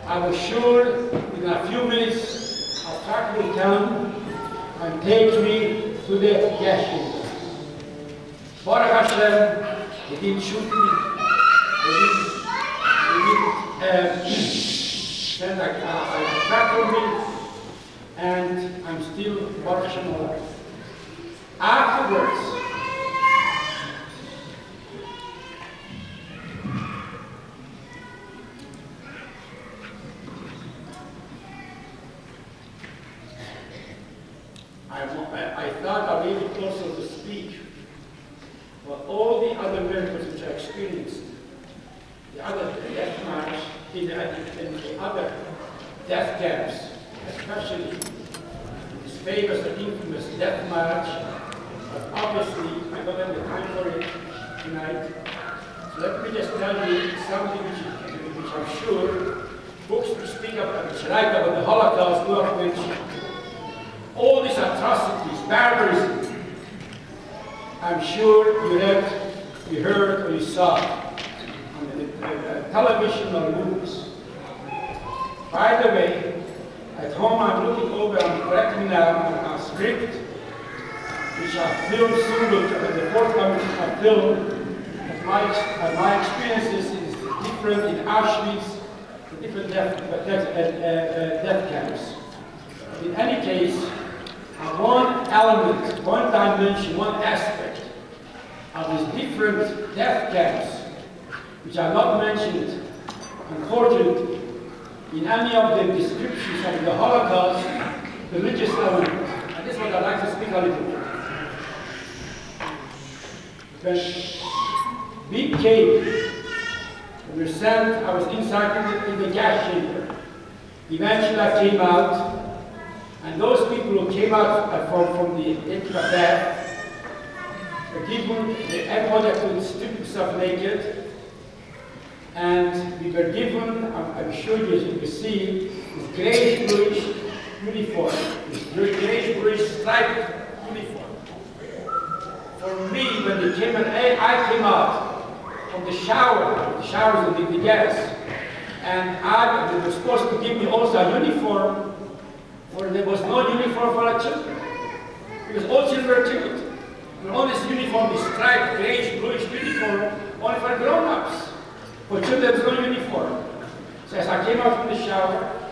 I was sure in a few minutes a truck will come and take me to the gas chamber. Baruch Hashem, they didn't shoot me. They didn't send a truck for me. And I'm still Baruch Hashem alive. Afterwards, I thought I may be closer to speak, but all the other miracles which I experienced, the other death march, in the other death camps, especially this famous and infamous death march, but obviously I don't have the time for it tonight. So let me just tell you something which I'm sure books which speak about, which write about the Holocaust, of which all these atrocities, barbarism, I'm sure you read, you heard, or you saw on the television or movies. By the way, at home I'm looking over, I'm correcting now a script which I filmed soon, the forthcoming film. My experiences is different in Auschwitz, the different death camps. In any case, one element, one dimension, one aspect of these different death camps, which are not mentioned, unfortunately, in any of the descriptions of the Holocaust, the religious element. And this is what I'd like to speak a little bit. When big cave, we were sent, I was inside in the gas chamber. Eventually I came out, and those people who came out from the Chabad were given, everybody could strip himself naked, and we were given, I'm sure you can see, this grayish-bluish uniform, this grayish-bluish striped uniform. For me, when they came and I came out from the showers in the gas, and they were supposed to give me also a uniform, for there was no uniform for our children. Because all children were killed. And all this uniform, this striped, grayish, bluish uniform, only for grown-ups. For children, there was no uniform. So as I came out from the shower,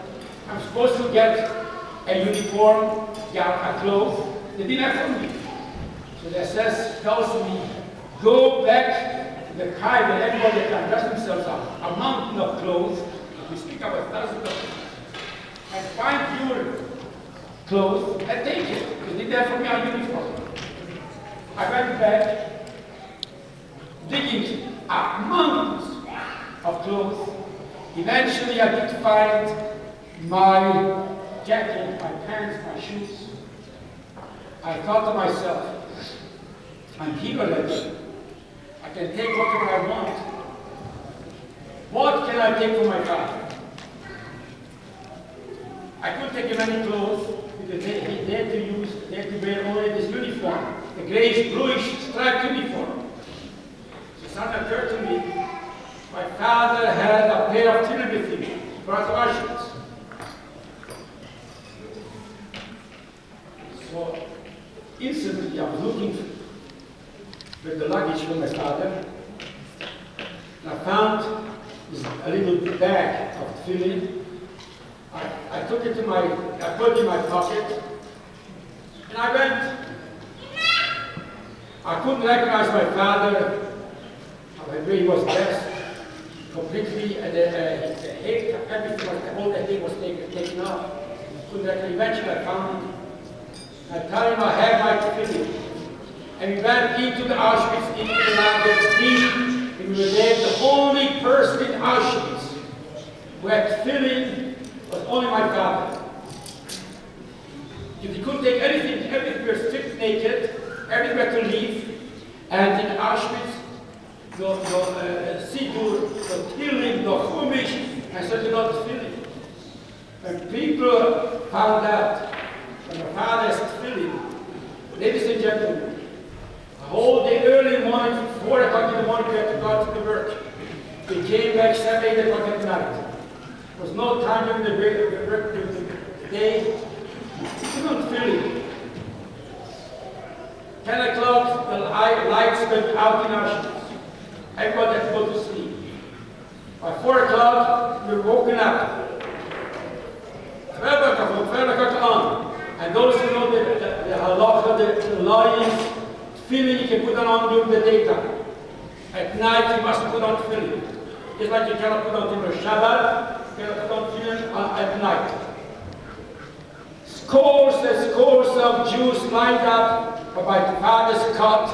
I'm supposed to get a uniform, a clothes. They didn't have for me. So the SS tells me, go back to the car where everybody can dress themselves up. A mountain of clothes. We speak about thousands of clothes. And find your clothes and take it. They did that for me on uniform. I went back, digging up mountains of clothes. Eventually I did find my jacket, my pants, my shoes. I thought to myself, I'm here already. I can take whatever I want. What can I take from my father? I couldn't take him any clothes because they had to wear only this uniform, the grayish, bluish striped uniform. So something occurred to me. My father had a pair of children with him, he brought to Auschwitz. So instantly I was looking with the luggage for my father, and I found a little bag of tefillin. I took it I put it in my pocket, and I went. I couldn't recognize my father, the way he was dressed, completely, and the hair, everything, all the hair was taken off. Couldn't recognize. Eventually I found him. I told him I had my tefillin. And we went into the Auschwitz, into the lager, and we were there. The only person in Auschwitz who had tefillin was only my father. He couldn't take anything. Everything was stripped naked. Everything had to leave. And in Auschwitz, no sidur, no tefillin, no chumash, and certainly not tefillin. When people found out that my father has tefillin, ladies and gentlemen, the whole day, early morning, 4 o'clock in the morning, we had to go out to the work. We came back 7, 8 o'clock at night. It was was no time during the day. You don't feel it. 10 o'clock, the lights went out in Auschwitz. Everybody had to go to sleep. By 4 o'clock, we were woken up. 12 o'clock, from 12 o'clock on. And those who know the halacha, the law is tefillin you can put on during the daytime. At night, you must put on tefillin. Just like you cannot put on tefillin Shabbat, you cannot put on tefillin at night. Scores and scores of Jews lined up by my father's cot.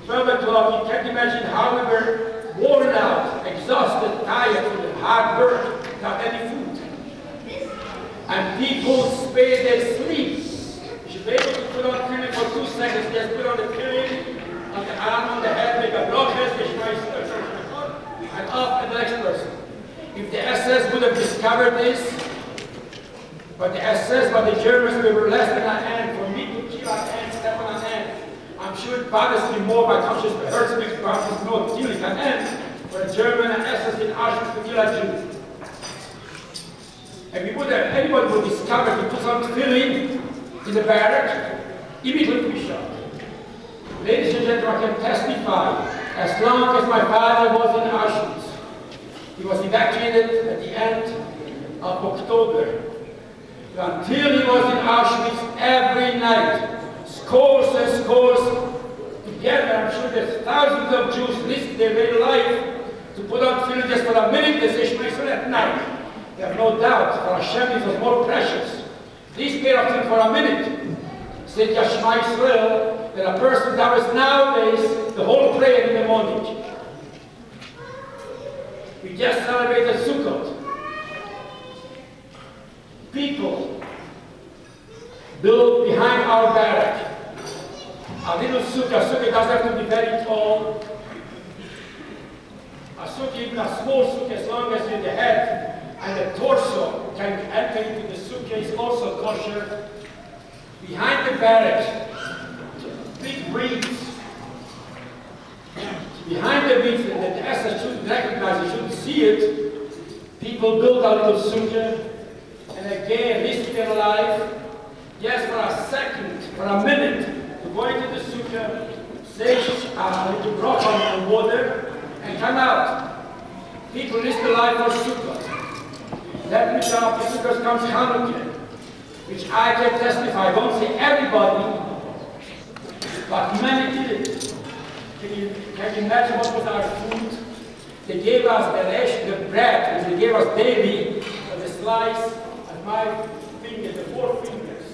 12 o'clock, you can't imagine how we were worn out, exhausted, tired from the hard work, without any food. And people spare their sleep. You should be able to put on tefillin for 2 seconds. Just put on the tefillin on the arm, on the head, make a broadcast, and off to the next person. If the SS would have discovered this, but the SS, but the Germans, we were less than an ant. For me to kill an ant, step on an ant, I'm sure it bothers me more by conscious, it hurts me because it's not killing an ant. For a German and SS in Auschwitz to kill a Jew. And we would have, anybody would discover to put some tefillin in the barrack, immediately be shot. Ladies and gentlemen, I can testify, as long as my father was in Auschwitz, he was evacuated at the end of October. Until he was in Auschwitz every night, scores and scores together. I'm sure there's thousands of Jews risked their very life to put on tefillin just for a minute, they say Shema Yisrael at night. You have no doubt, for Hashem it was more precious. This pair of things for a minute, said Shema Yisrael, that a person that was nowadays the whole prayer in the morning. We just celebrated Sukkot. People build behind our barrack a little sukkah. Sukkah doesn't have to be very tall. A sukkah, even a small sukkah, as long as the head and the torso can enter into the sukkah, is also kosher. Behind the barrack, big reeds. Behind the reeds, that the SS shouldn't recognize, you shouldn't see it. People build a little sukkah. And again, risk their life, yes, for a second, for a minute, to go into the sukkah, say to drop on the water, and come out. People risk their life for sukkah. Let me tell you, after sukkah comes Hanukkah, which I can testify. I don't say everybody, but many did it. Can you imagine what was our food? They gave us the ration, the bread, which they gave us daily, the slice. My fingers, the 4 fingers,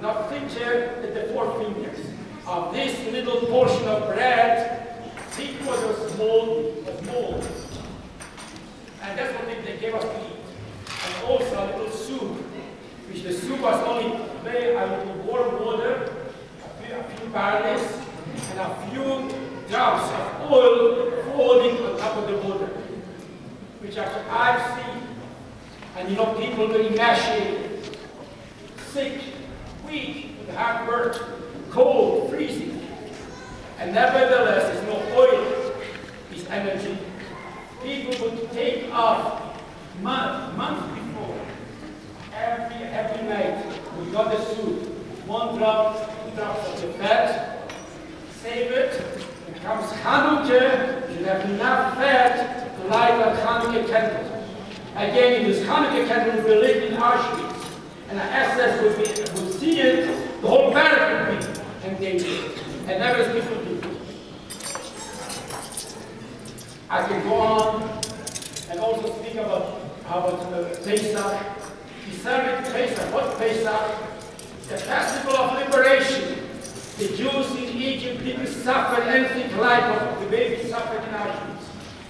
not finger, but the 4 fingers of this little portion of bread, 3/4 was mold. And that's what they gave us to eat. And also a little soup, which the soup was only made out of warm water, a few barleys, and a few drops of oil falling on top of the water, which actually I've seen. And you know, people were emaciated, sick, weak, with hard work, cold, freezing. And nevertheless, there's no oil, it's energy. People would take off months before, every night, we got the soup, 1 drop, 2 drops of the fat, save it, and comes Hanukkah, you should have enough fat to light a Hanukkah candle. Again, it was Hanukkah candle would be lit in Auschwitz, and the SS would see it, the whole barrack would be engaged. And that was people do. I can go on and also speak about Pesach. We celebrate Pesach. What's Pesach? The festival of liberation. The Jews in Egypt didn't suffer anything like what the babies suffered in Auschwitz.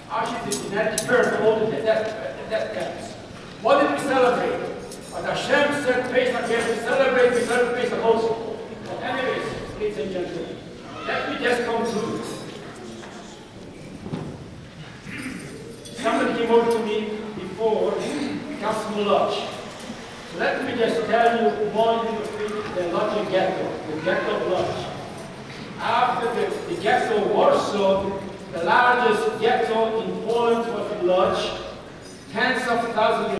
Auschwitz is the net birth of all the death camps. What did we celebrate? But Hashem said Pesach, yes, we celebrate Pesach also. But anyways, ladies and gentlemen, let me just conclude. Somebody came over to me before, Council Lodge. So let me just tell you more than the Lodge ghetto, the ghetto Lodge. After the ghetto Warsaw, the largest ghetto in Poland was the Lodge. tens of thousands